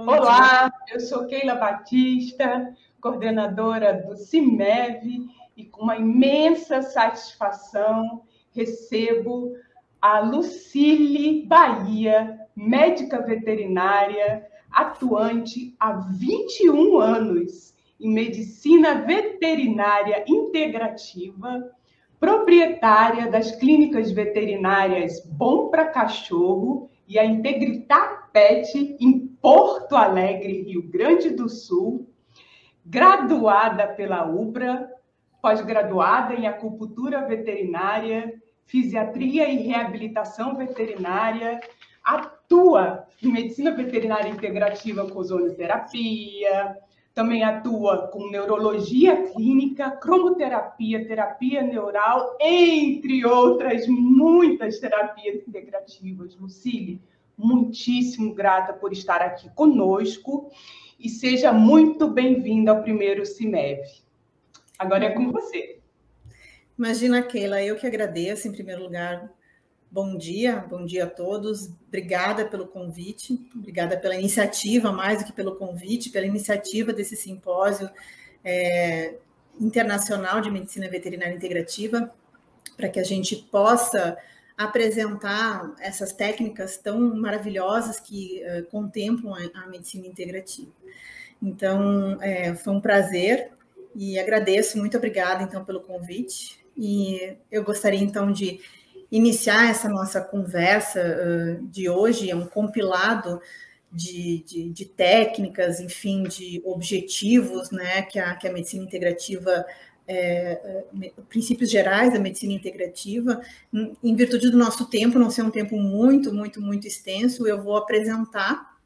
Olá, eu sou Keila Batista, coordenadora do CIMEV, e com uma imensa satisfação recebo a Lucile Bahia, médica veterinária, atuante há 21 anos em medicina veterinária integrativa, proprietária das clínicas veterinárias Bom Pra Cachorro e a Integritar Pet em Porto Alegre, Rio Grande do Sul, graduada pela UBRA, pós-graduada em acupuntura veterinária, fisiatria e reabilitação veterinária, atua em medicina veterinária integrativa com ozonoterapia, também atua com neurologia clínica, cromoterapia, terapia neural, entre outras muitas terapias integrativas. Lucile, muitíssimo grata por estar aqui conosco e seja muito bem-vinda ao primeiro CIMEV. Agora é com você. Imagina, Keila, eu que agradeço, em primeiro lugar. Bom dia a todos. Obrigada pelo convite, obrigada pela iniciativa, mais do que pelo convite, pela iniciativa desse simpósio internacional de medicina veterinária integrativa, para que a gente possa apresentar essas técnicas tão maravilhosas que contemplam a medicina integrativa. Então, foi um prazer e agradeço, muito obrigada, então, pelo convite. E eu gostaria, então, de iniciar essa nossa conversa de hoje, é um compilado de técnicas, enfim, de objetivos, né, que a medicina integrativa, princípios gerais da medicina integrativa. Em virtude do nosso tempo, não ser um tempo muito extenso, eu vou apresentar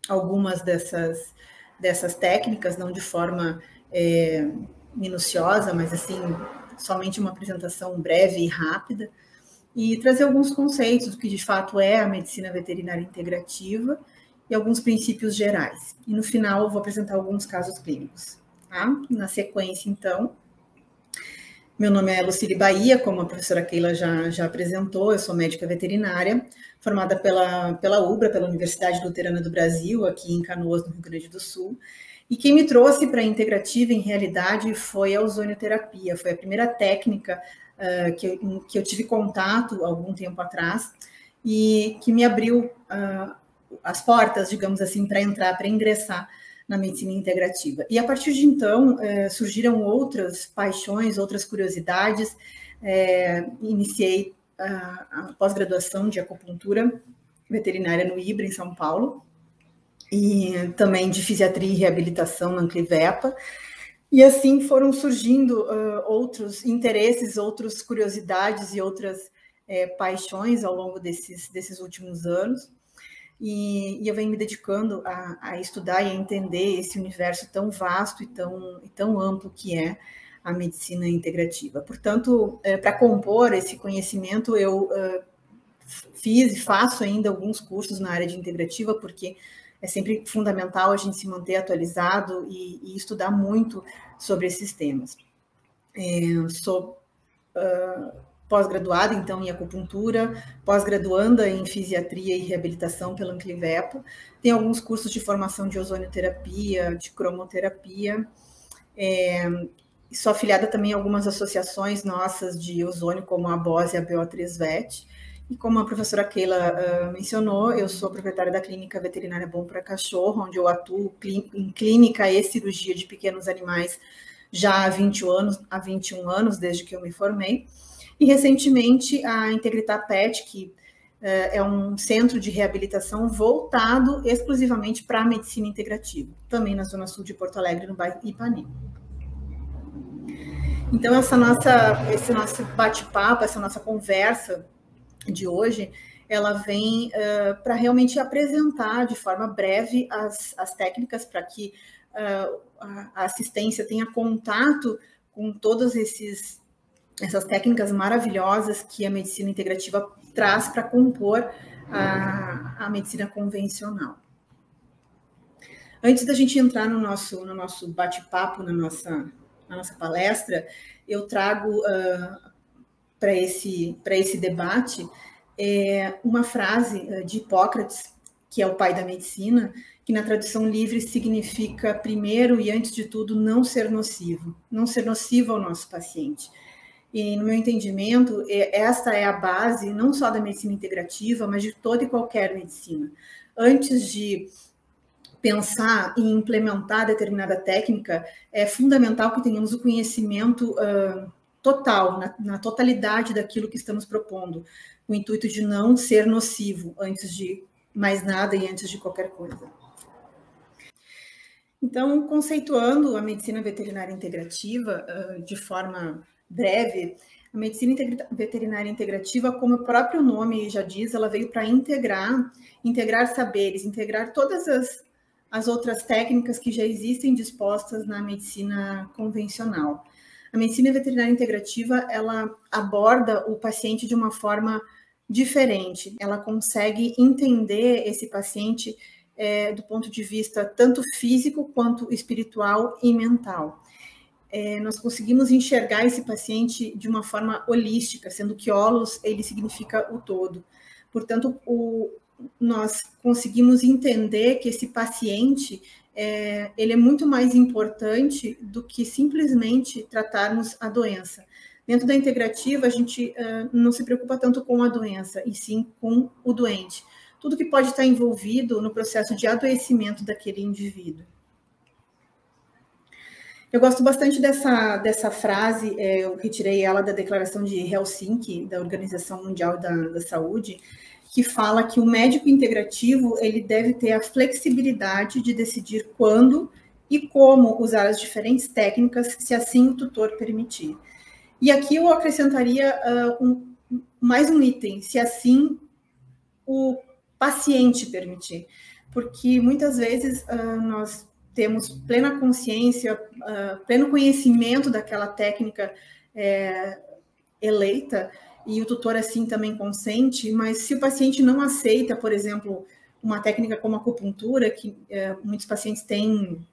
algumas dessas técnicas, não de forma minuciosa, mas assim, somente uma apresentação breve e rápida, e trazer alguns conceitos do que de fato é a medicina veterinária integrativa e alguns princípios gerais. E no final eu vou apresentar alguns casos clínicos. Tá? Na sequência, então, meu nome é Lucile Bahia, como a professora Keila já apresentou, eu sou médica veterinária, formada pela UBRA, pela Universidade Luterana do Brasil, aqui em Canoas, no Rio Grande do Sul. E quem me trouxe para a integrativa, em realidade, foi a ozonioterapia. Foi a primeira técnica que eu tive contato algum tempo atrás e que me abriu as portas, digamos assim, para ingressar na medicina integrativa. E a partir de então, surgiram outras paixões, outras curiosidades. Iniciei a pós-graduação de acupuntura veterinária no IBRA, em São Paulo, e também de fisiatria e reabilitação na Anclivepa. E assim foram surgindo outros interesses, outras curiosidades e outras paixões ao longo desses últimos anos. E eu venho me dedicando a estudar e a entender esse universo tão vasto e tão amplo que é a medicina integrativa. Portanto, para compor esse conhecimento, eu fiz e faço ainda alguns cursos na área de integrativa, porque é sempre fundamental a gente se manter atualizado e estudar muito sobre esses temas. Sou pós-graduada, então, em acupuntura, pós-graduanda em fisiatria e reabilitação pela Anclivepa. Tem alguns cursos de formação de ozonioterapia, de cromoterapia. Sou afiliada também a algumas associações nossas de ozônio, como a BOS e a BO3VET. E como a professora Keila mencionou, eu sou proprietária da Clínica Veterinária Bom para Cachorro, onde eu atuo em clínica e cirurgia de pequenos animais já há 21 anos, desde que eu me formei. E, recentemente, a Integritar Pet, que é um centro de reabilitação voltado exclusivamente para a medicina integrativa, também na Zona Sul de Porto Alegre, no bairro Ipanema. Então, esse nosso bate-papo, essa nossa conversa de hoje, ela vem para realmente apresentar de forma breve as técnicas para que a assistência tenha contato com todas essas técnicas maravilhosas que a medicina integrativa traz para compor a medicina convencional. Antes da gente entrar no nosso bate-papo, na nossa palestra, eu trago para esse debate uma frase de Hipócrates, que é o pai da medicina, que na tradução livre significa, primeiro e antes de tudo, não ser nocivo ao nosso paciente. E, no meu entendimento, esta é a base não só da medicina integrativa, mas de toda e qualquer medicina. Antes de pensar e implementar determinada técnica, é fundamental que tenhamos o conhecimento total, na totalidade daquilo que estamos propondo, o intuito de não ser nocivo antes de mais nada e antes de qualquer coisa. Então, conceituando a medicina veterinária integrativa de forma breve, a medicina veterinária integrativa, como o próprio nome já diz, ela veio para integrar saberes, integrar todas as outras técnicas que já existem dispostas na medicina convencional. A medicina veterinária integrativa, ela aborda o paciente de uma forma diferente, ela consegue entender esse paciente do ponto de vista tanto físico quanto espiritual e mental. Nós conseguimos enxergar esse paciente de uma forma holística, sendo que holos, ele significa o todo. Portanto, nós conseguimos entender que esse paciente, ele é muito mais importante do que simplesmente tratarmos a doença. Dentro da integrativa, a gente não se preocupa tanto com a doença, e sim com o doente. Tudo que pode estar envolvido no processo de adoecimento daquele indivíduo. Eu gosto bastante dessa frase, eu retirei ela da Declaração de Helsinki, da Organização Mundial da Saúde, que fala que o médico integrativo ele deve ter a flexibilidade de decidir quando e como usar as diferentes técnicas, se assim o tutor permitir. E aqui eu acrescentaria mais um item, se assim o paciente permitir, porque muitas vezes nós temos plena consciência, pleno conhecimento daquela técnica eleita, e o tutor assim também consente, mas se o paciente não aceita, por exemplo, uma técnica como a acupuntura, que muitos pacientes têm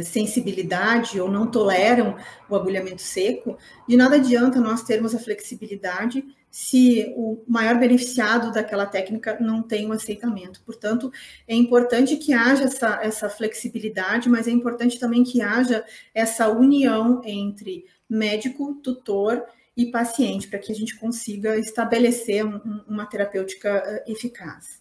sensibilidade ou não toleram o agulhamento seco, de nada adianta nós termos a flexibilidade se o maior beneficiado daquela técnica não tem o aceitamento. Portanto, é importante que haja essa flexibilidade, mas é importante também que haja essa união entre médico, tutor e paciente, para que a gente consiga estabelecer uma terapêutica eficaz.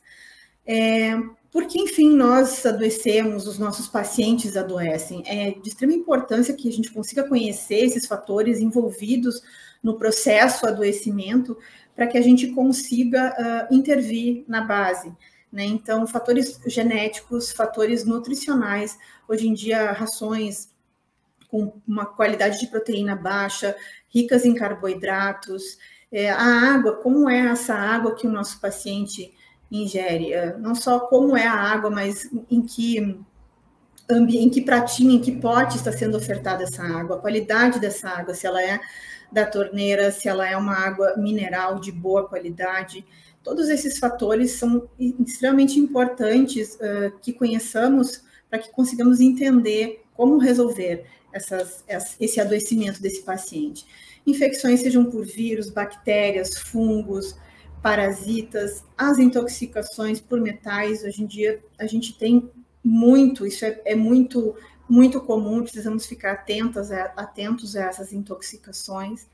Porque, enfim, nós adoecemos, os nossos pacientes adoecem. É de extrema importância que a gente consiga conhecer esses fatores envolvidos no processo adoecimento, para que a gente consiga intervir na base. né? Então, fatores genéticos, fatores nutricionais, hoje em dia, rações com uma qualidade de proteína baixa, ricas em carboidratos, a água, como é essa água que o nosso paciente ingere, não só como é a água, mas em que pratinho, em que pote está sendo ofertada essa água, a qualidade dessa água, se ela é da torneira, se ela é uma água mineral de boa qualidade. Todos esses fatores são extremamente importantes que conheçamos para que consigamos entender como resolver esse adoecimento desse paciente. Infecções sejam por vírus, bactérias, fungos, parasitas, as intoxicações por metais. Hoje em dia a gente tem muito, isso é muito, muito comum, precisamos ficar atentos a essas intoxicações.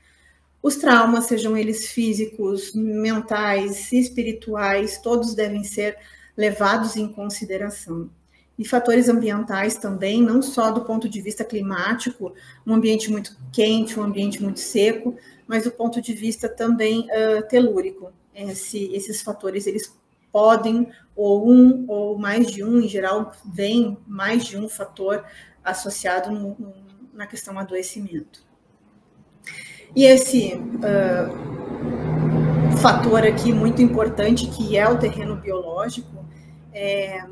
Os traumas, sejam eles físicos, mentais, espirituais, todos devem ser levados em consideração. E fatores ambientais também, não só do ponto de vista climático, um ambiente muito quente, um ambiente muito seco, mas do ponto de vista também telúrico. Esses fatores, eles podem, ou mais de um, em geral, vem mais de um fator associado na questão adoecimento. E esse fator aqui muito importante, que é o terreno biológico, é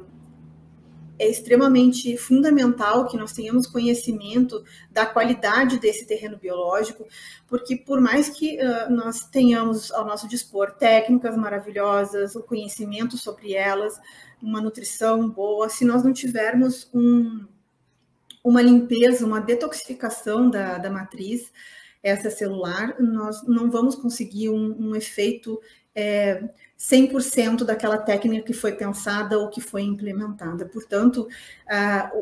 extremamente fundamental que nós tenhamos conhecimento da qualidade desse terreno biológico, porque por mais que nós tenhamos ao nosso dispor técnicas maravilhosas, o conhecimento sobre elas, uma nutrição boa, se nós não tivermos uma limpeza, uma detoxificação da matriz extracelular, nós não vamos conseguir um efeito 100% daquela técnica que foi pensada ou que foi implementada. Portanto,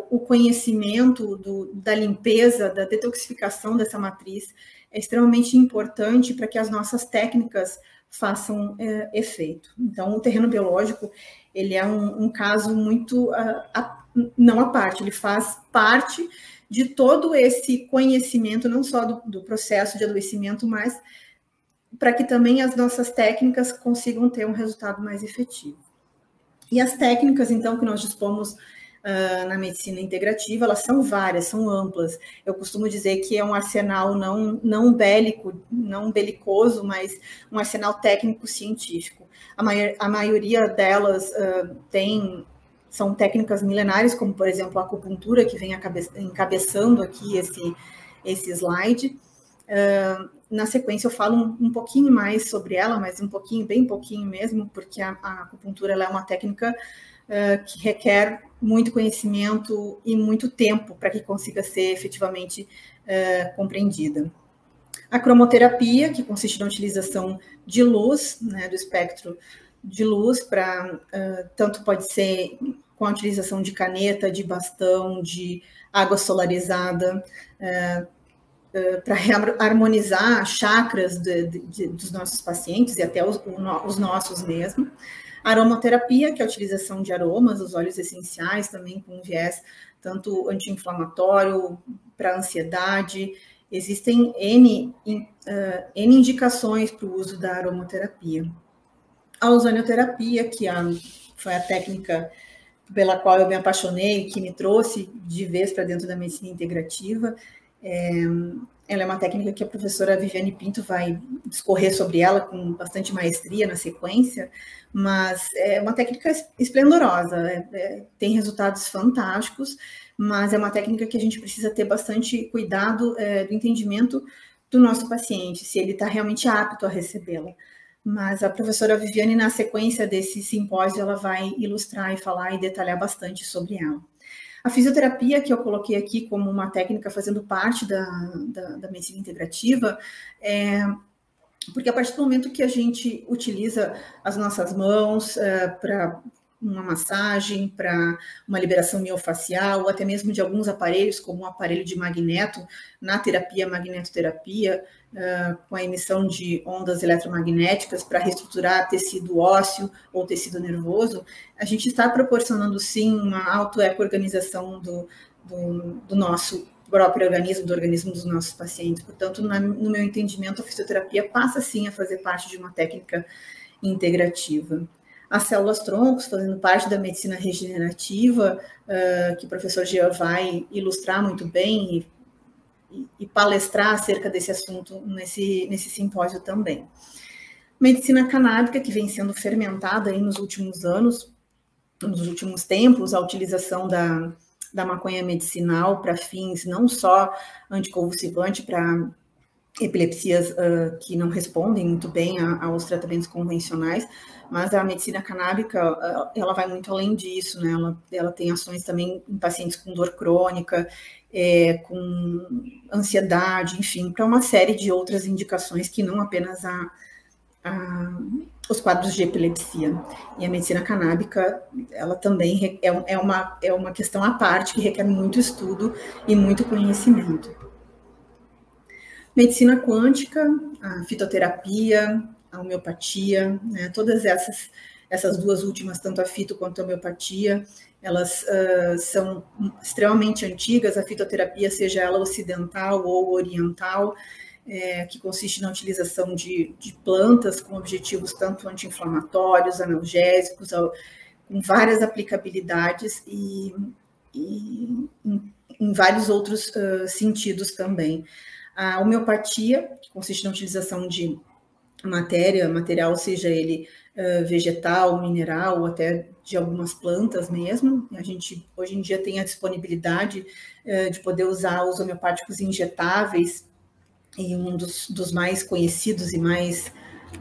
o conhecimento da limpeza, da detoxificação dessa matriz é extremamente importante para que as nossas técnicas façam efeito. Então, o terreno biológico, ele é um caso muito, não à parte, ele faz parte de todo esse conhecimento, não só do processo de adoecimento, mas para que também as nossas técnicas consigam ter um resultado mais efetivo. E as técnicas, então, que nós dispomos na medicina integrativa, elas são várias, são amplas. Eu costumo dizer que é um arsenal não bélico, não belicoso, mas um arsenal técnico-científico. A maioria delas são técnicas milenares, como, por exemplo, a acupuntura, que vem encabeçando aqui esse slide. Na sequência eu falo um pouquinho mais sobre ela, mas bem pouquinho mesmo, porque a acupuntura ela é uma técnica que requer muito conhecimento e muito tempo para que consiga ser efetivamente compreendida. A cromoterapia, que consiste na utilização de luz, né, do espectro de luz, tanto pode ser com a utilização de caneta, de bastão, de água solarizada, para harmonizar chakras dos nossos pacientes e até os nossos mesmo. A aromaterapia, que é a utilização de aromas, os óleos essenciais, também com viés tanto anti-inflamatório, para ansiedade. Existem N indicações para o uso da aromaterapia. A ozonioterapia, que foi a técnica pela qual eu me apaixonei, que me trouxe de vez para dentro da medicina integrativa. Ela é uma técnica que a professora Viviane Pinto vai discorrer sobre ela com bastante maestria na sequência, mas é uma técnica esplendorosa, tem resultados fantásticos, mas é uma técnica que a gente precisa ter bastante cuidado do entendimento do nosso paciente, se ele está realmente apto a recebê-la. Mas a professora Viviane, na sequência desse simpósio, ela vai ilustrar e falar e detalhar bastante sobre ela. A fisioterapia, que eu coloquei aqui como uma técnica fazendo parte da medicina integrativa, porque a partir do momento que a gente utiliza as nossas mãos para uma massagem, para uma liberação miofacial, ou até mesmo de alguns aparelhos, como o aparelho de magneto, na terapia, magnetoterapia, com a emissão de ondas eletromagnéticas para reestruturar tecido ósseo ou tecido nervoso, a gente está proporcionando, sim, uma auto-eco-organização do nosso próprio organismo, do organismo dos nossos pacientes. Portanto, no meu entendimento, a fisioterapia passa, sim, a fazer parte de uma técnica integrativa. As células-troncos, fazendo parte da medicina regenerativa, que o professor Jean vai ilustrar muito bem e palestrar acerca desse assunto nesse simpósio também. Medicina canábica, que vem sendo fermentada aí nos últimos anos, nos últimos tempos, a utilização da maconha medicinal para fins não só anticonvulsivante, para epilepsias que não respondem muito bem aos tratamentos convencionais, mas a medicina canábica, ela vai muito além disso, né? Ela tem ações também em pacientes com dor crônica, com ansiedade, enfim, para uma série de outras indicações que não apenas os quadros de epilepsia. E a medicina canábica, ela também é uma questão à parte que requer muito estudo e muito conhecimento. Medicina quântica, a fitoterapia, a homeopatia, né, todas essas duas últimas, tanto a fito quanto a homeopatia, elas são extremamente antigas, a fitoterapia, seja ela ocidental ou oriental, que consiste na utilização de plantas com objetivos tanto anti-inflamatórios, analgésicos, com várias aplicabilidades e em vários outros sentidos também. A homeopatia, que consiste na utilização de material, seja ele vegetal, mineral, ou até de algumas plantas mesmo. A gente, hoje em dia, tem a disponibilidade de poder usar os homeopáticos injetáveis, e um dos mais conhecidos e mais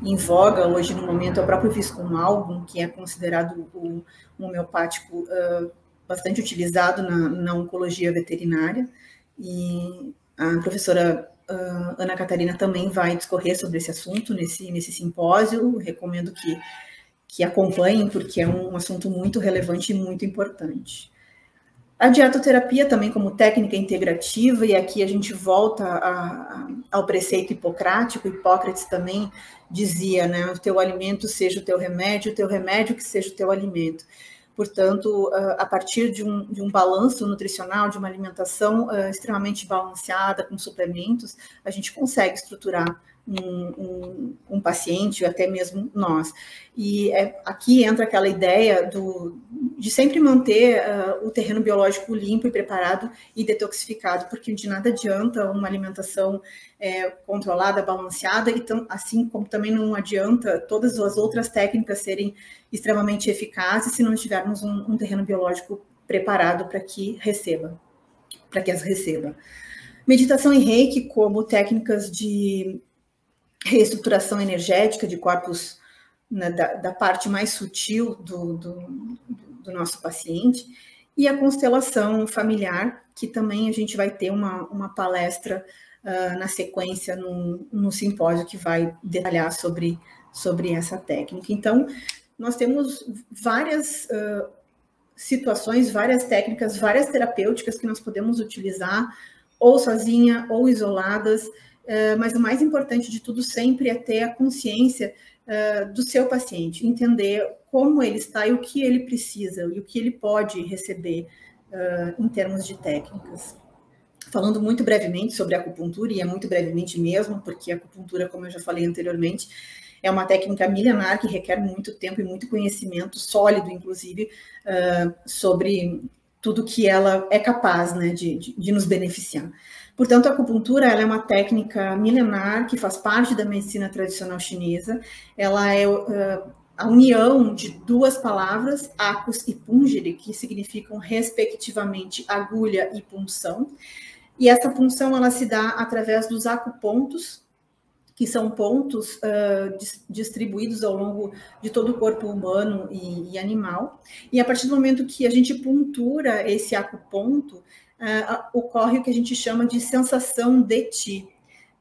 em voga hoje no momento é o próprio Viscum album, que é considerado um homeopático bastante utilizado na oncologia veterinária, e a professora Ana Catarina também vai discorrer sobre esse assunto nesse simpósio. Recomendo que acompanhem, porque é um assunto muito relevante e muito importante. A dietoterapia também como técnica integrativa, e aqui a gente volta ao preceito hipocrático. Hipócrates também dizia, né, o teu alimento seja o teu remédio que seja o teu alimento. Portanto, a partir de um balanço nutricional, de uma alimentação extremamente balanceada, com suplementos, a gente consegue estruturar um paciente, ou até mesmo nós. E aqui entra aquela ideia de sempre manter o terreno biológico limpo e preparado e detoxificado, porque de nada adianta uma alimentação controlada, balanceada, e assim como também não adianta todas as outras técnicas serem extremamente eficazes se não tivermos um terreno biológico preparado para que as receba. Meditação e Reiki como técnicas de reestruturação energética de corpos, né, da parte mais sutil do nosso paciente, e a constelação familiar, que também a gente vai ter uma palestra na sequência no simpósio que vai detalhar sobre essa técnica. Então, nós temos várias situações, várias técnicas, várias terapêuticas que nós podemos utilizar, ou sozinha, ou isoladas, mas o mais importante de tudo sempre é ter a consciência do seu paciente, entender como ele está e o que ele precisa e o que ele pode receber em termos de técnicas. Falando muito brevemente sobre a acupuntura, e é muito brevemente mesmo, porque a acupuntura, como eu já falei anteriormente, é uma técnica milenar que requer muito tempo e muito conhecimento sólido, inclusive, sobre tudo que ela é capaz, né, de nos beneficiar. Portanto, a acupuntura ela é uma técnica milenar que faz parte da medicina tradicional chinesa. Ela é a união de duas palavras, acus e pungere, que significam respectivamente agulha e punção. E essa punção ela se dá através dos acupontos, que são pontos distribuídos ao longo de todo o corpo humano e animal. E a partir do momento que a gente puntura esse acuponto, ocorre o que a gente chama de sensação de Qi.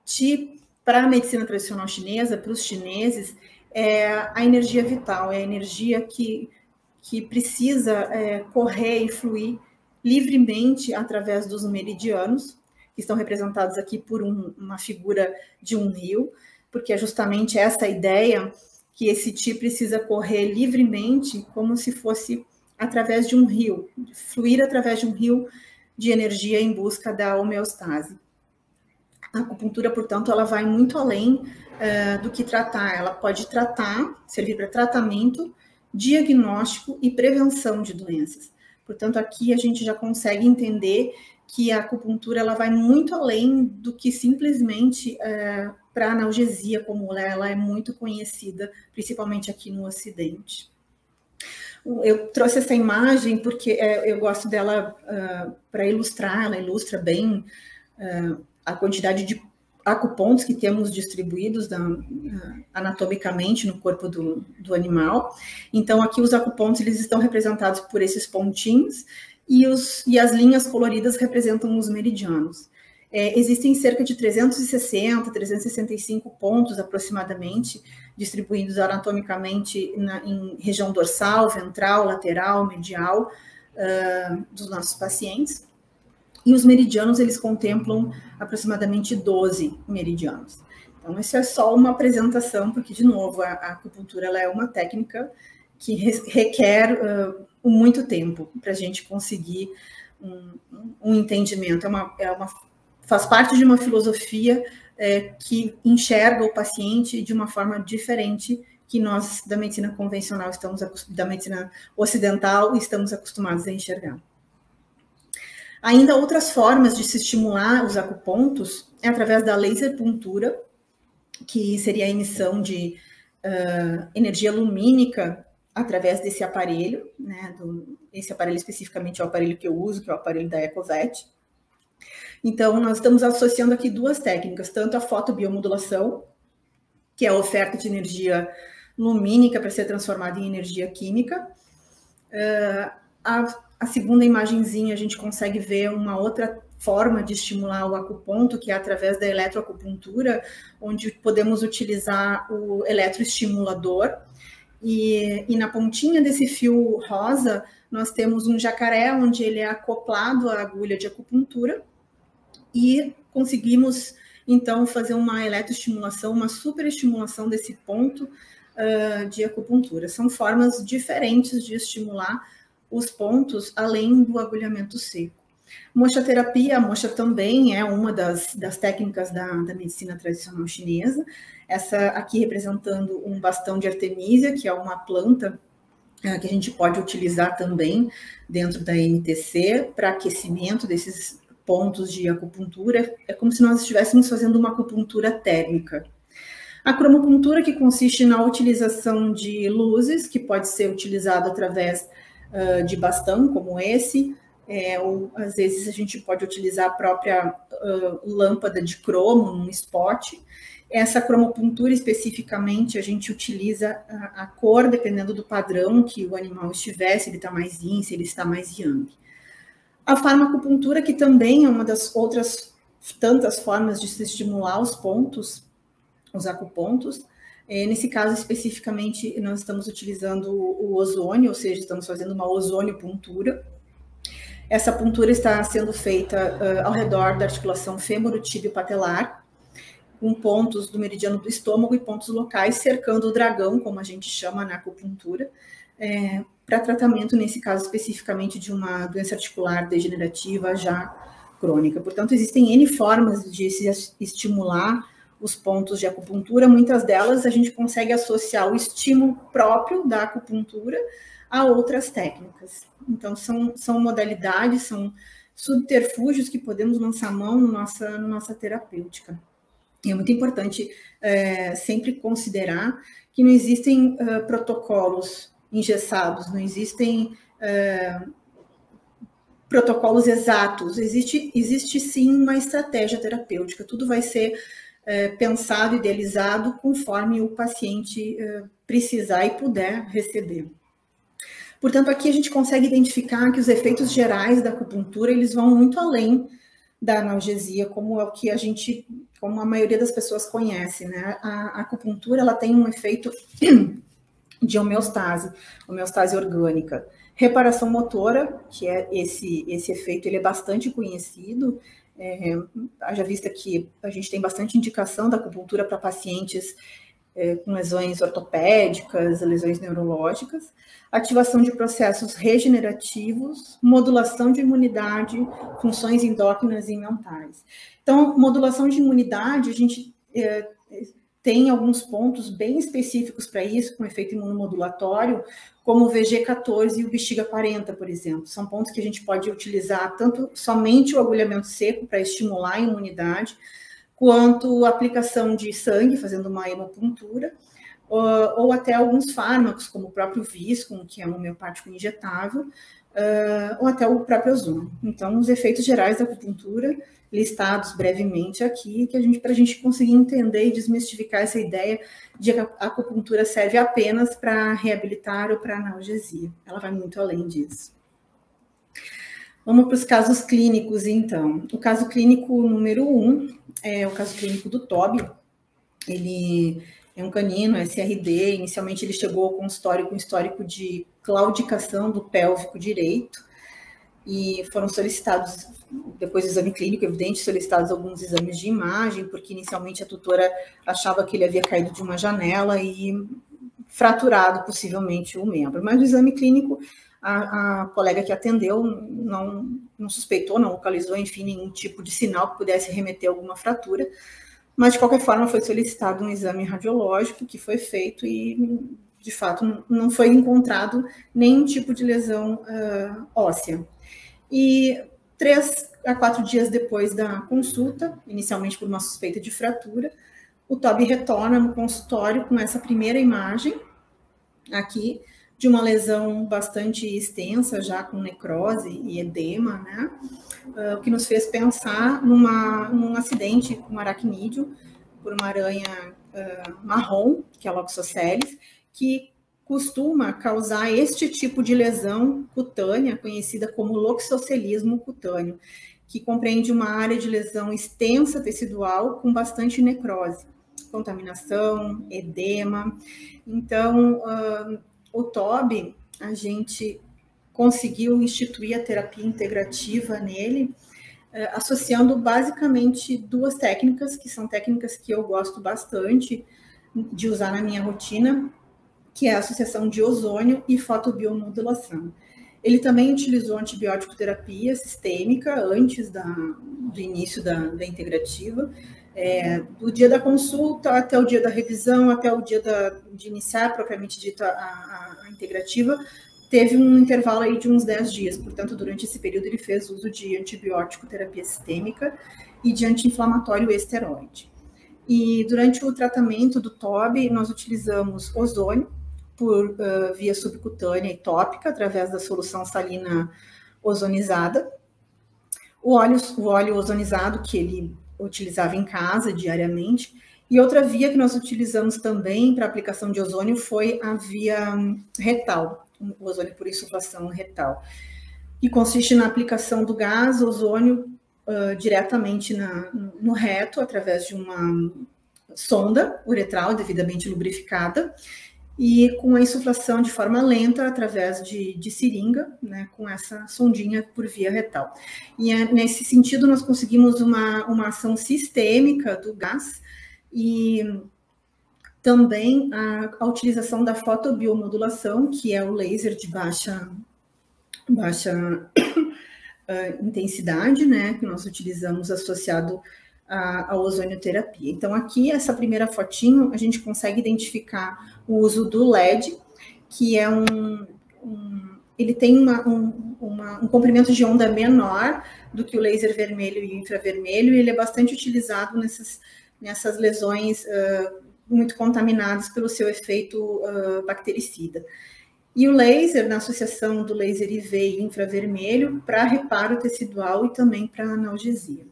Qi, para a medicina tradicional chinesa, para os chineses, é a energia vital, é a energia que precisa correr e fluir livremente através dos meridianos, que estão representados aqui por uma figura de um rio, porque é justamente essa ideia que esse Qi precisa correr livremente, como se fosse através de um rio, fluir através de um rio de energia em busca da homeostase. A acupuntura, portanto, ela vai muito além do que tratar. Ela pode tratar, servir para tratamento, diagnóstico e prevenção de doenças. Portanto, aqui a gente já consegue entender que a acupuntura ela vai muito além do que simplesmente para analgesia, como ela é muito conhecida, principalmente aqui no Ocidente. Eu trouxe essa imagem porque eu gosto dela para ilustrar, ela ilustra bem a quantidade de acupontos que temos distribuídos anatomicamente no corpo do animal. Então, aqui os acupontos eles estão representados por esses pontinhos e as linhas coloridas representam os meridianos. Existem cerca de 360, 365 pontos aproximadamente, distribuídos anatomicamente em região dorsal, ventral, lateral, medial dos nossos pacientes. E os meridianos, eles contemplam aproximadamente 12 meridianos. Então, isso é só uma apresentação, porque, de novo, a acupuntura ela é uma técnica que requer muito tempo para a gente conseguir um entendimento. Faz parte de uma filosofia que enxerga o paciente de uma forma diferente que nós, da medicina convencional, da medicina ocidental, estamos acostumados a enxergar. Ainda outras formas de se estimular os acupontos é através da laser puntura, que seria a emissão de energia lumínica através desse aparelho, né? Esse aparelho especificamente é o aparelho que eu uso, que é o aparelho da Ecovette. Então, nós estamos associando aqui duas técnicas, tanto a fotobiomodulação, que é a oferta de energia lumínica para ser transformada em energia química. A segunda imagenzinha, a gente consegue ver uma outra forma de estimular o acuponto, que é através da eletroacupuntura, onde podemos utilizar o eletroestimulador. E na pontinha desse fio rosa, nós temos um jacaré, onde ele é acoplado à agulha de acupuntura, e conseguimos, então, fazer uma eletroestimulação, uma superestimulação desse ponto de acupuntura. São formas diferentes de estimular os pontos, além do agulhamento seco. Moxaterapia, a moxa também é uma das técnicas da medicina tradicional chinesa. Essa aqui representando um bastão de artemisia, que é uma planta que a gente pode utilizar também dentro da MTC para aquecimento desses pontos de acupuntura. É como se nós estivéssemos fazendo uma acupuntura térmica. A cromopuntura, que consiste na utilização de luzes, que pode ser utilizado através de bastão, como esse, ou às vezes a gente pode utilizar a própria lâmpada de cromo num spot. Essa cromopuntura especificamente a gente utiliza a cor dependendo do padrão que o animal estiver, se ele está mais yin, se ele está mais yang. A farmacopuntura, que também é uma das outras tantas formas de se estimular os pontos, os acupontos. Nesse caso, especificamente, nós estamos utilizando o ozônio, ou seja, estamos fazendo uma ozoniopuntura. Essa puntura está sendo feita ao redor da articulação fêmuro-tíbio-patelar, com pontos do meridiano do estômago e pontos locais cercando o dragão, como a gente chama na acupuntura, para tratamento, nesse caso, especificamente de uma doença articular degenerativa já crônica. Portanto, existem N formas de se estimular os pontos de acupuntura. Muitas delas a gente consegue associar o estímulo próprio da acupuntura a outras técnicas. Então, são modalidades, são subterfúgios que podemos lançar mão na nossa terapêutica. E é muito importante sempre considerar que não existem protocolos engessados, não existem protocolos exatos, existe sim uma estratégia terapêutica, tudo vai ser pensado, idealizado, conforme o paciente precisar e puder receber. Portanto, aqui a gente consegue identificar que os efeitos gerais da acupuntura, eles vão muito além da analgesia, como é o que como a maioria das pessoas conhece, né? A acupuntura, ela tem um efeito de homeostase orgânica. Reparação motora, que é esse efeito, ele é bastante conhecido, haja vista que a gente tem bastante indicação da acupuntura para pacientes com lesões ortopédicas, lesões neurológicas, ativação de processos regenerativos, modulação de imunidade, funções endócrinas e mentais. Então, modulação de imunidade, a gente tem alguns pontos bem específicos para isso, com efeito imunomodulatório, como o VG14 e o bexiga 40, por exemplo. São pontos que a gente pode utilizar tanto somente o agulhamento seco para estimular a imunidade, quanto a aplicação de sangue, fazendo uma hemopuntura, ou até alguns fármacos, como o próprio Viscum, que é um homeopático injetável, ou até o próprio ozônio. Então, os efeitos gerais da acupuntura, listados brevemente aqui, para a gente conseguir entender e desmistificar essa ideia de que a acupuntura serve apenas para reabilitar ou para analgesia. Ela vai muito além disso. Vamos para os casos clínicos, então. O caso clínico número 1 é o caso clínico do Toby. Ele é um canino, SRD. Inicialmente ele chegou com histórico de claudicação do pélvico direito, e foram solicitados, depois do exame clínico, evidente, solicitados alguns exames de imagem, porque inicialmente a tutora achava que ele havia caído de uma janela e fraturado possivelmente o membro. Mas no exame clínico, a colega que atendeu não suspeitou, não localizou, enfim, nenhum tipo de sinal que pudesse remeter a alguma fratura. Mas, de qualquer forma, foi solicitado um exame radiológico que foi feito e, de fato, não foi encontrado nenhum tipo de lesão óssea. E 3 a 4 dias depois da consulta, inicialmente por uma suspeita de fratura, o Toby retorna no consultório com essa primeira imagem aqui, de uma lesão bastante extensa, já com necrose e edema, né? O que nos fez pensar num acidente com aracnídeo por uma aranha marrom, que é a Loxosceles, que costuma causar este tipo de lesão cutânea, conhecida como loxocelismo cutâneo, que compreende uma área de lesão extensa tecidual com bastante necrose, contaminação, edema. Então, o Toby, a gente conseguiu instituir a terapia integrativa nele, associando basicamente 2 técnicas, que são técnicas que eu gosto bastante de usar na minha rotina, que é a associação de ozônio e fotobiomodulação. Ele também utilizou antibiótico terapia sistêmica antes do início da integrativa, do dia da consulta até o dia da revisão, até o dia de iniciar propriamente dita a integrativa, teve um intervalo aí de uns 10 dias. Portanto, durante esse período ele fez uso de antibiótico terapia sistêmica e de anti-inflamatório esteroide. E durante o tratamento do Toby, nós utilizamos ozônio por via subcutânea e tópica, através da solução salina ozonizada. O óleo ozonizado, que ele utilizava em casa diariamente. E outra via que nós utilizamos também para aplicação de ozônio foi a via retal, o ozônio por insuflação retal, que consiste na aplicação do gás ozônio diretamente no reto, através de uma sonda uretral devidamente lubrificada, e com a insuflação de forma lenta através de seringa, né, com essa sondinha por via retal. E nesse sentido nós conseguimos uma ação sistêmica do gás e também a utilização da fotobiomodulação, que é o laser de baixa intensidade, né, que nós utilizamos associado a ozonioterapia. Então, aqui, essa primeira fotinho, a gente consegue identificar o uso do LED, que é ele tem um comprimento de onda menor do que o laser vermelho e infravermelho, e ele é bastante utilizado nessas lesões muito contaminadas pelo seu efeito bactericida. E o laser, na associação do laser IV e infravermelho, para reparo tecidual e também para analgesia.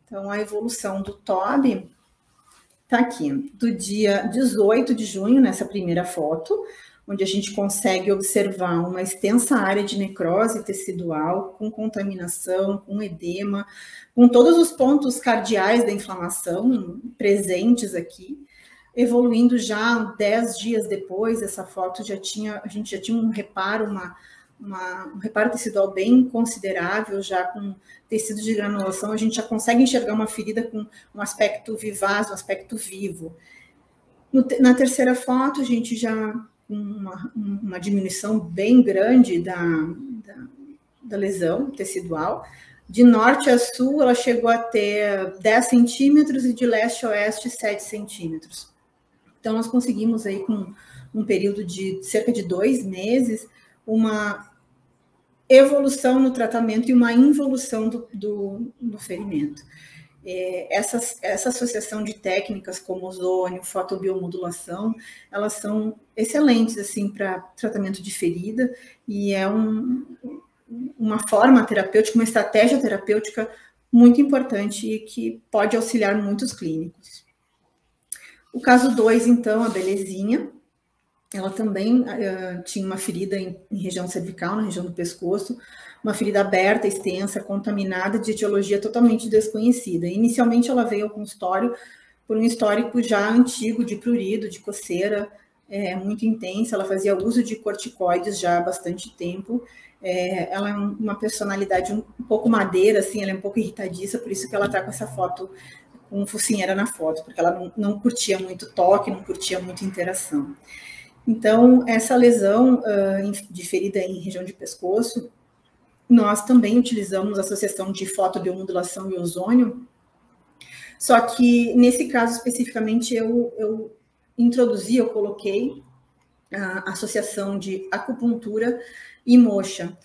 Então, a evolução do Toby está aqui, do dia 18 de junho, nessa primeira foto, onde a gente consegue observar uma extensa área de necrose tecidual, com contaminação, com edema, com todos os pontos cardeais da inflamação presentes aqui, evoluindo já 10 dias depois. Essa foto a gente já tinha um reparo, um reparo tecidual bem considerável, já com tecido de granulação, a gente já consegue enxergar uma ferida com um aspecto vivaz, um aspecto vivo. Na terceira foto, a gente já uma diminuição bem grande da lesão tecidual, De norte a sul, ela chegou a ter 10 centímetros e de leste a oeste 7 centímetros. Então, nós conseguimos aí, com um período de cerca de 2 meses, uma evolução no tratamento e uma involução do ferimento. Essa associação de técnicas como ozônio, fotobiomodulação, elas são excelentes assim para tratamento de ferida e é uma forma terapêutica, uma estratégia terapêutica muito importante e que pode auxiliar muitos clínicos. O caso 2, então, a Belezinha, ela também tinha uma ferida em região cervical, na região do pescoço, uma ferida aberta, extensa, contaminada, de etiologia totalmente desconhecida. Inicialmente, ela veio ao consultório por um histórico já antigo de prurido, de coceira, muito intensa. Ela fazia uso de corticoides já há bastante tempo. Ela é uma personalidade um pouco madeira, assim, ela é um pouco irritadiça, por isso que ela está com essa foto, com focinheira na foto, porque ela não curtia muito toque, não curtia muito interação. Então, essa lesão de ferida em região de pescoço, nós também utilizamos a associação de fotobiomodulação e ozônio, só que nesse caso especificamente eu coloquei a associação de acupuntura e moxa.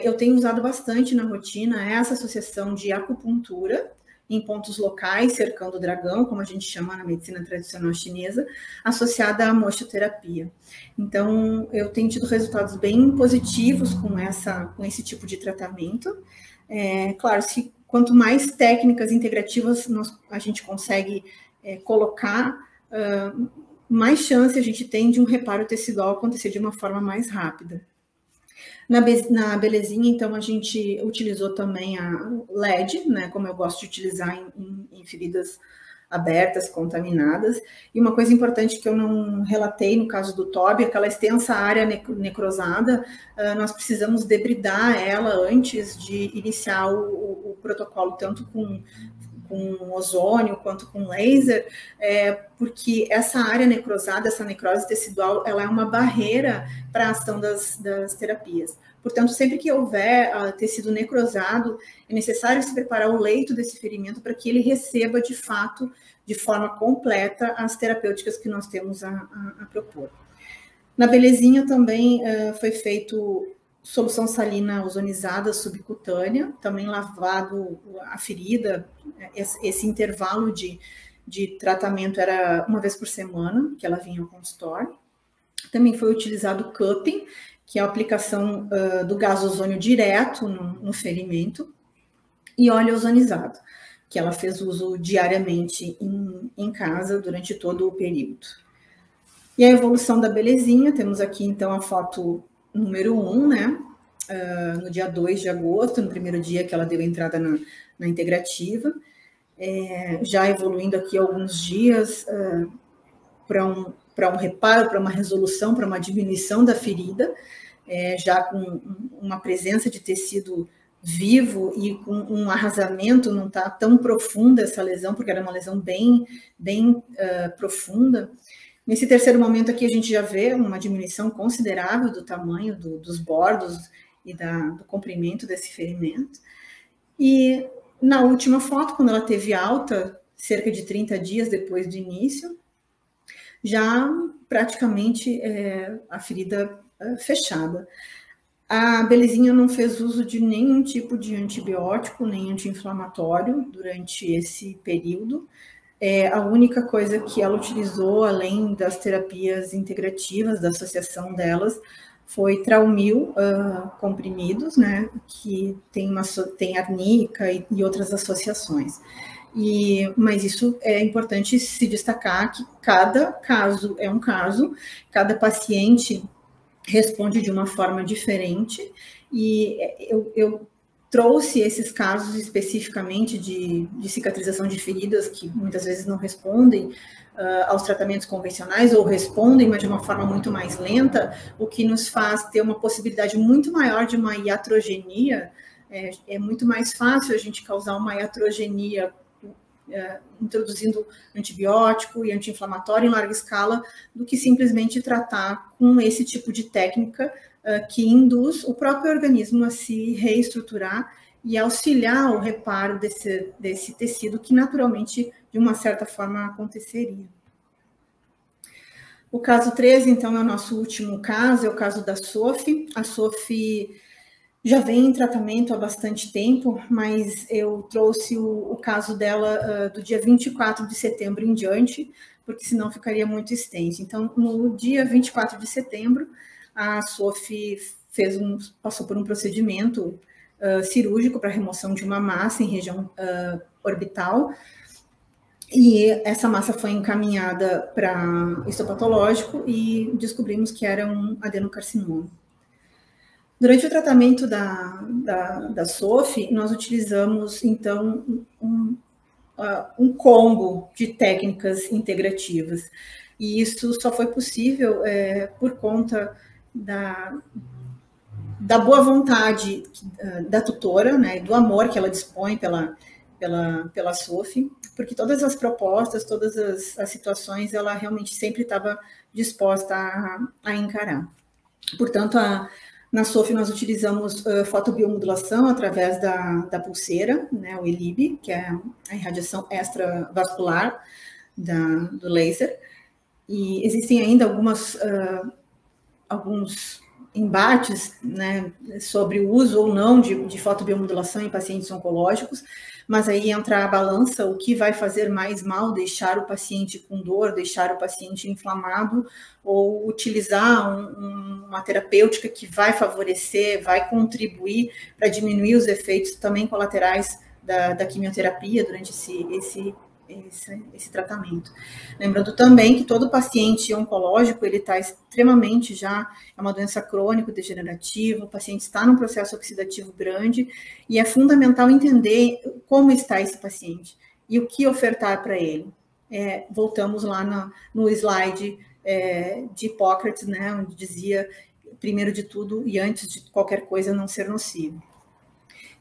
Eu tenho usado bastante na rotina essa associação de acupuntura em pontos locais, cercando o dragão, como a gente chama na medicina tradicional chinesa, associada à moxoterapia. Então, eu tenho tido resultados bem positivos com esse tipo de tratamento. Claro, quanto mais técnicas integrativas a gente consegue colocar, mais chance a gente tem de um reparo tecidual acontecer de uma forma mais rápida. Na Belezinha, então, a gente utilizou também a LED, né, como eu gosto de utilizar em feridas abertas, contaminadas. E uma coisa importante que eu não relatei no caso do Toby, aquela extensa área necrosada, nós precisamos debridar ela antes de iniciar o protocolo, tanto com ozônio quanto com laser, porque essa área necrosada, essa necrose tecidual, ela é uma barreira para a ação das terapias. Portanto, sempre que houver tecido necrosado, é necessário se preparar o leito desse ferimento para que ele receba, de fato, de forma completa, as terapêuticas que nós temos a propor. Na Belezinha também foi feito solução salina ozonizada subcutânea, também lavado a ferida. Esse intervalo de tratamento era uma vez por semana, que ela vinha ao consultório. Também foi utilizado cupping, que é a aplicação do gás ozônio direto no ferimento, e óleo ozonizado, que ela fez uso diariamente em casa durante todo o período. E a evolução da Belezinha, temos aqui então a foto número 1, né? No dia 2 de agosto, no primeiro dia que ela deu entrada na integrativa, já evoluindo aqui alguns dias para um reparo, para uma resolução, para uma diminuição da ferida, já com uma presença de tecido vivo e com um arrasamento, não está tão profunda essa lesão, porque era uma lesão bem profunda. Nesse terceiro momento aqui, a gente já vê uma diminuição considerável do tamanho dos bordos e do comprimento desse ferimento. E na última foto, quando ela teve alta, cerca de 30 dias depois do início, já praticamente a ferida fechada. A Belezinha não fez uso de nenhum tipo de antibiótico, nem anti-inflamatório durante esse período. A única coisa que ela utilizou, além das terapias integrativas, da associação delas, foi Traumil comprimidos, né, que tem arnica e outras associações. Mas isso é importante se destacar que cada caso é um caso, cada paciente responde de uma forma diferente, e eu trouxe esses casos especificamente de cicatrização de feridas que muitas vezes não respondem aos tratamentos convencionais, ou respondem, mas de uma forma muito mais lenta, o que nos faz ter uma possibilidade muito maior de uma iatrogenia. É muito mais fácil a gente causar uma iatrogenia introduzindo antibiótico e anti-inflamatório em larga escala, do que simplesmente tratar com esse tipo de técnica que induz o próprio organismo a se reestruturar e auxiliar o reparo desse tecido que naturalmente, de uma certa forma, aconteceria. O caso 13, então, é o nosso último caso, é o caso da Sophie. A Sophie já vem em tratamento há bastante tempo, mas eu trouxe o caso dela do dia 24 de setembro em diante, porque senão ficaria muito extenso. Então, no dia 24 de setembro, a Sophie passou por um procedimento cirúrgico para remoção de uma massa em região orbital, e essa massa foi encaminhada para histopatológico e descobrimos que era um adenocarcinoma. Durante o tratamento da Sophie, nós utilizamos, então, um combo de técnicas integrativas. E isso só foi possível por conta da boa vontade da tutora, né, do amor que ela dispõe pela Sophie, porque todas as propostas, todas as situações, ela realmente sempre estava disposta a encarar. Portanto, na Sophie nós utilizamos fotobiomodulação através da pulseira, né, o ELIB, que é a irradiação extravascular do laser, e existem ainda alguns embates, né, sobre o uso ou não de fotobiomodulação em pacientes oncológicos, mas aí entra a balança, o que vai fazer mais mal, deixar o paciente com dor, deixar o paciente inflamado, ou utilizar uma terapêutica que vai favorecer, vai contribuir para diminuir os efeitos também colaterais da quimioterapia durante esse tratamento. Lembrando também que todo paciente oncológico, ele está extremamente é uma doença crônico-degenerativa, o paciente está num processo oxidativo grande, e é fundamental entender como está esse paciente e o que ofertar para ele. Voltamos lá no slide de Hipócrates, né, onde dizia, primeiro de tudo e antes de qualquer coisa, não ser nocivo.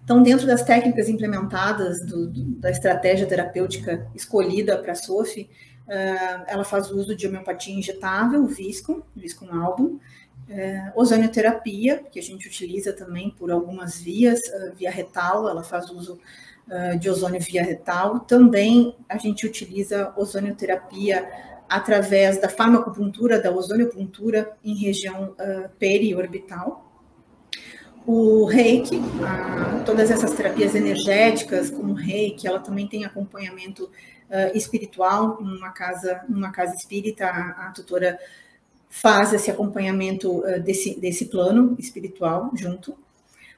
Então, dentro das técnicas implementadas da estratégia terapêutica escolhida para a Sophie, ela faz uso de homeopatia injetável, Viscum album, ozonioterapia, que a gente utiliza também por algumas vias, via retal, ela faz uso de ozônio via retal. Também a gente utiliza ozonioterapia através da farmacopuntura, da ozoniopuntura em região periorbital. O reiki, todas essas terapias energéticas, como o reiki, ela também tem acompanhamento espiritual numa casa espírita, a tutora faz esse acompanhamento desse plano espiritual junto.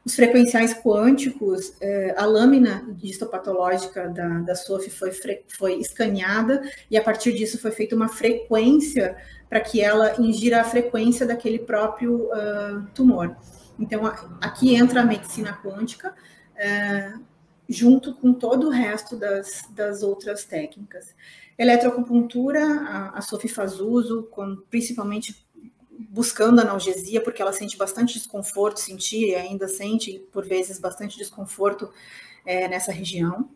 Os frequenciais quânticos, a lâmina histopatológica da Sophie foi escaneada e a partir disso foi feita uma frequência para que ela ingira a frequência daquele próprio tumor. Então, aqui entra a medicina quântica, junto com todo o resto das outras técnicas. Eletroacupuntura, a Sophie faz uso, principalmente buscando analgesia, porque ela sente bastante desconforto, sentia e ainda sente, por vezes, bastante desconforto nessa região.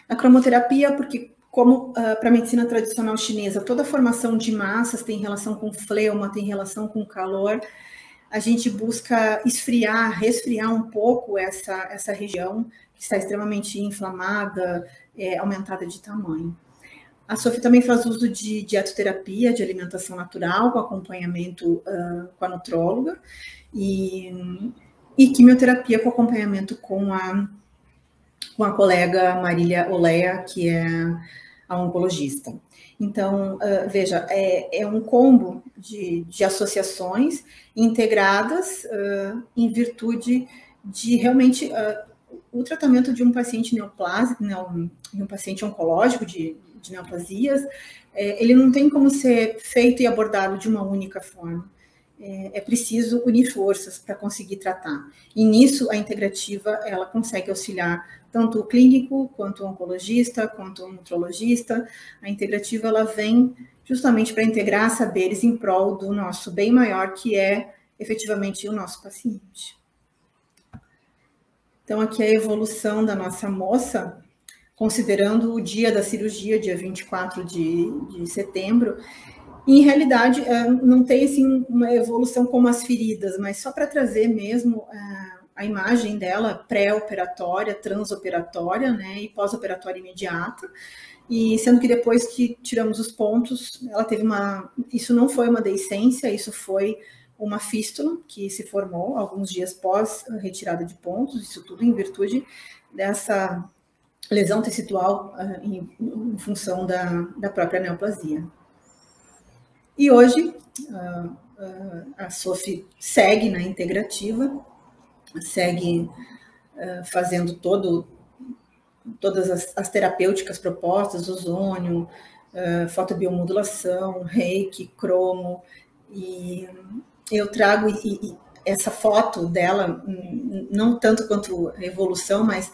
A cromoterapia, porque como para a medicina tradicional chinesa, toda a formação de massas tem relação com fleuma, tem relação com calor, a gente busca resfriar um pouco essa região que está extremamente inflamada, aumentada de tamanho. A Sophie também faz uso de dietoterapia, de alimentação natural, com acompanhamento com a nutróloga, e quimioterapia com acompanhamento com a colega Marília Olea, que é a oncologista. Então, veja, é um combo de associações integradas em virtude de realmente o tratamento de um paciente neoplásico, de um paciente oncológico de neoplasias, ele não tem como ser feito e abordado de uma única forma. É preciso unir forças para conseguir tratar. E nisso, a integrativa, ela consegue auxiliar tanto o clínico, quanto o oncologista, quanto o nutrologista. A integrativa, ela vem justamente para integrar saberes em prol do nosso bem maior, que é, efetivamente, o nosso paciente. Então, aqui é a evolução da nossa moça, considerando o dia da cirurgia, dia 24 de setembro. Em realidade, não tem assim, uma evolução como as feridas, mas só para trazer mesmo a imagem dela pré-operatória, transoperatória, né, e pós-operatória imediata. E sendo que depois que tiramos os pontos, ela teve isso não foi uma deiscência, isso foi uma fístula que se formou alguns dias pós a retirada de pontos, isso tudo em virtude dessa lesão tecidual em função da própria neoplasia. E hoje a Sophie segue na integrativa, segue fazendo todas as terapêuticas propostas, ozônio, fotobiomodulação, reiki, cromo, e eu trago essa foto dela, não tanto quanto a evolução, mas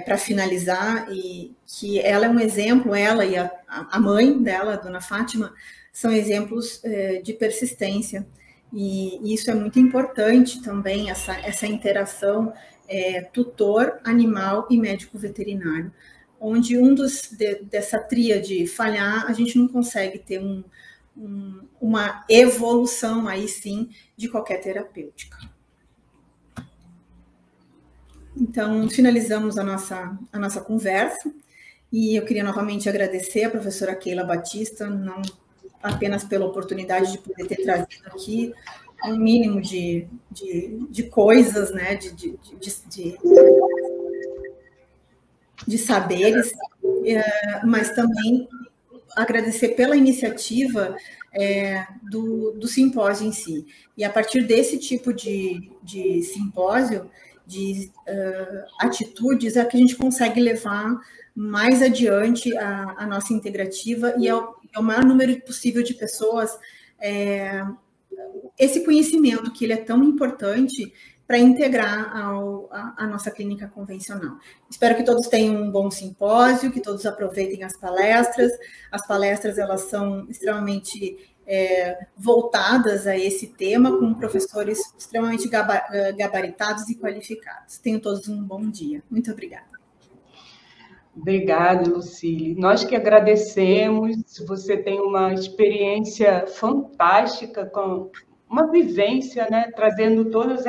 para finalizar, e que ela é um exemplo, ela e a mãe dela, a dona Fátima, são exemplos de persistência, e isso é muito importante também, essa interação tutor, animal e médico veterinário, onde dessa tríade falhar, a gente não consegue ter uma evolução, aí sim, de qualquer terapêutica. Então, finalizamos a nossa conversa, e eu queria novamente agradecer a professora Keila Batista, não apenas pela oportunidade de poder ter trazido aqui um mínimo de coisas, né, de saberes, mas também agradecer pela iniciativa do simpósio em si. E a partir desse tipo de simpósio, de atitudes, é que a gente consegue levar mais adiante a nossa integrativa e ao maior número possível de pessoas esse conhecimento, que ele é tão importante para integrar a nossa clínica convencional. Espero que todos tenham um bom simpósio, que todos aproveitem as palestras. As palestras, elas são extremamente voltadas a esse tema, com professores extremamente gabaritados e qualificados. Tenham todos um bom dia. Muito obrigada. Obrigada, Lucília. Nós que agradecemos. Você tem uma experiência fantástica, com uma vivência, né, trazendo todos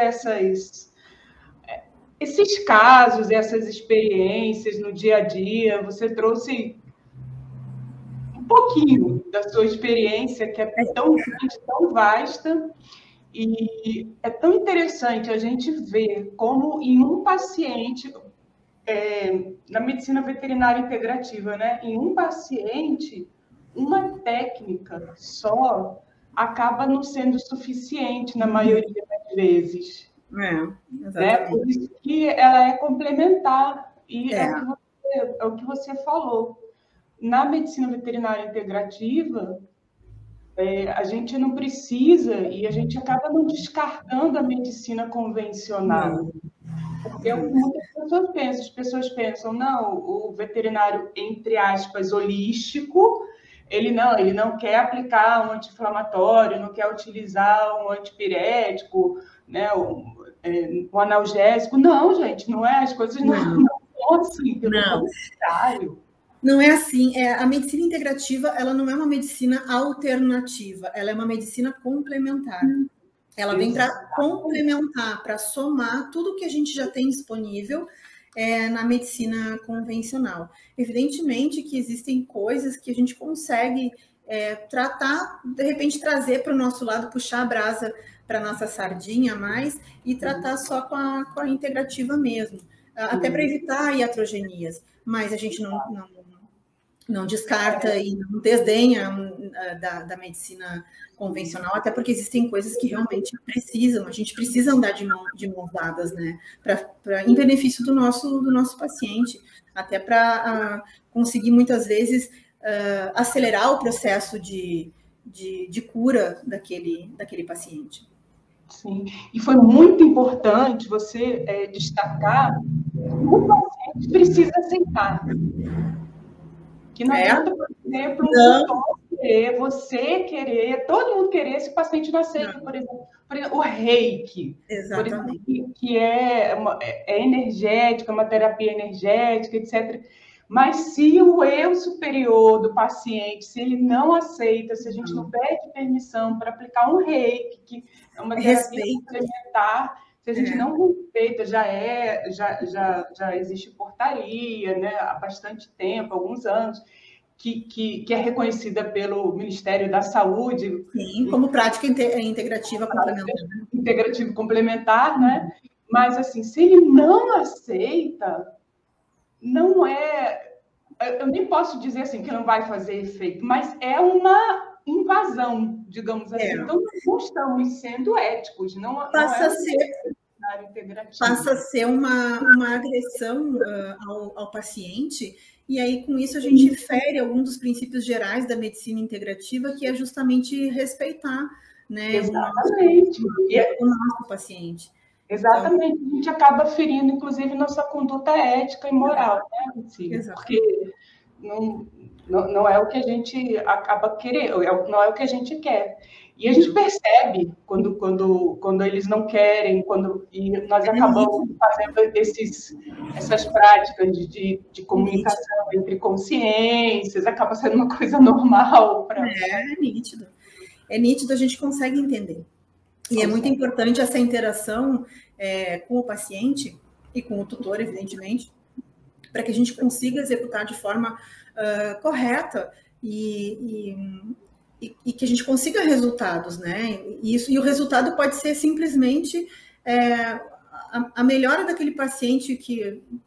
esses casos, essas experiências no dia a dia. Você trouxe um pouquinho da sua experiência, que é tão grande, tão vasta, e é tão interessante a gente ver como em um paciente... na medicina veterinária integrativa, né? Em um paciente, uma técnica só acaba não sendo suficiente na maioria das vezes. Né? Por isso que ela é complementar, e é o que você falou. Na medicina veterinária integrativa, a gente não precisa, e a gente acaba não descartando a medicina convencional. Porque é o que muitas pessoas pensam, não, o veterinário, entre aspas, holístico, ele não quer aplicar um anti-inflamatório, não quer utilizar um antipirético, né, um analgésico. Não, gente, não é, as coisas não são assim, pelo contrário. Não é assim. A medicina integrativa, ela não é uma medicina alternativa, ela é uma medicina complementar. Ela vem para complementar, para somar tudo que a gente já tem disponível na medicina convencional. Evidentemente que existem coisas que a gente consegue tratar, de repente trazer para o nosso lado, puxar a brasa para a nossa sardinha mais e tratar só com a integrativa mesmo, até para evitar iatrogenias, mas a gente não descarta e não desdenha da medicina convencional, até porque existem coisas que realmente a gente precisa andar de mãos dadas, né, em benefício do nosso paciente, até para conseguir muitas vezes acelerar o processo de cura daquele paciente. Sim, e foi muito importante você destacar que o paciente precisa aceitar. Que não adianta, por exemplo, você querer, todo mundo querer, esse paciente não aceita, por exemplo, o reiki, exatamente, por exemplo, que é energética, uma terapia energética, etc. Mas se o eu superior do paciente, se ele não aceita, se a gente não pede permissão para aplicar um reiki, que é uma terapia complementar, se a gente não feita, já existe portaria, né, há bastante tempo, alguns anos, que é reconhecida pelo Ministério da Saúde. Sim, como prática integrativa complementar. Integrativa complementar, né? Mas, assim, se ele não aceita, não é... Eu nem posso dizer assim que não vai fazer efeito, mas é uma invasão, digamos assim. Então, não estamos sendo éticos. Passa a ser uma agressão ao paciente, e aí, com isso, a gente fere algum dos princípios gerais da medicina integrativa, que é justamente respeitar, né, o nosso paciente. Exatamente. Então, a gente acaba ferindo, inclusive, nossa conduta ética e moral, né, porque não é o que a gente acaba querendo, não é o que a gente quer. E a gente percebe quando eles não querem, e nós acabamos fazendo essas práticas de comunicação entre consciências, acaba sendo uma coisa normal. É nítido. É nítido, a gente consegue entender. E é muito importante essa interação com o paciente e com o tutor, evidentemente, para que a gente consiga executar de forma correta e que a gente consiga resultados, né? E o resultado pode ser simplesmente a melhora daquele paciente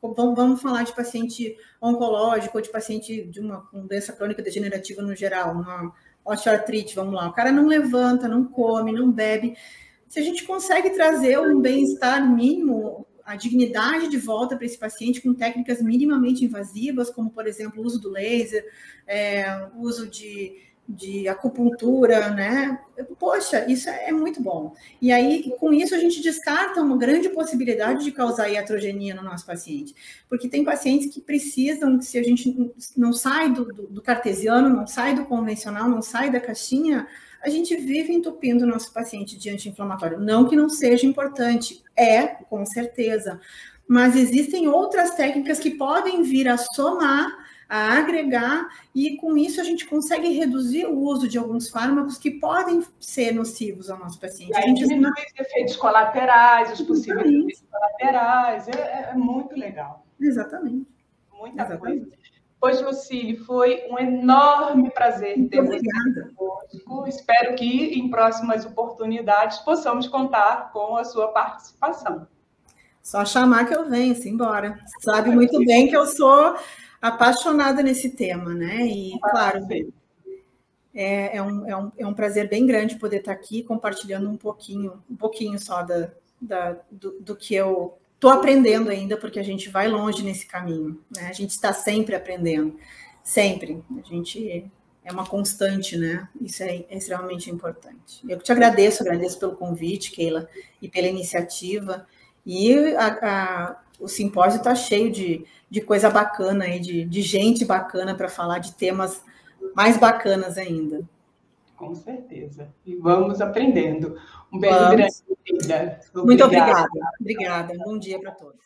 vamos falar de paciente oncológico ou de paciente com doença crônica degenerativa no geral, uma osteoartrite, vamos lá. O cara não levanta, não come, não bebe. Se a gente consegue trazer um bem-estar mínimo, a dignidade de volta para esse paciente com técnicas minimamente invasivas, como, por exemplo, o uso do laser, o uso de acupuntura, né? Poxa, isso é muito bom. E aí, com isso, a gente descarta uma grande possibilidade de causar iatrogenia no nosso paciente. Porque tem pacientes que precisam, se a gente não sai do cartesiano, não sai do convencional, não sai da caixinha, a gente vive entupindo o nosso paciente de anti-inflamatório. Não que não seja importante, com certeza. Mas existem outras técnicas que podem vir a somar, a agregar, e com isso a gente consegue reduzir o uso de alguns fármacos que podem ser nocivos ao nosso paciente. E aí diminui os efeitos colaterais, os possíveis efeitos colaterais. É muito legal. Exatamente. Muita coisa. Pois, Lucília, foi um enorme prazer ter você conosco. Espero que em próximas oportunidades possamos contar com a sua participação. Só chamar que eu venho, embora. Sabe muito bem que eu sou apaixonada nesse tema, né? E, claro, é um prazer bem grande poder estar aqui compartilhando um pouquinho só do que eu estou aprendendo ainda, porque a gente vai longe nesse caminho, né? A gente está sempre aprendendo, sempre. A gente é uma constante, né? Isso é extremamente importante. Eu te agradeço pelo convite, Keila, e pela iniciativa. E o simpósio está cheio de coisa bacana, aí, de gente bacana para falar de temas mais bacanas ainda. Com certeza. E vamos aprendendo. Um beijo grande, querida. Muito obrigada. Obrigada. Bom dia para todos.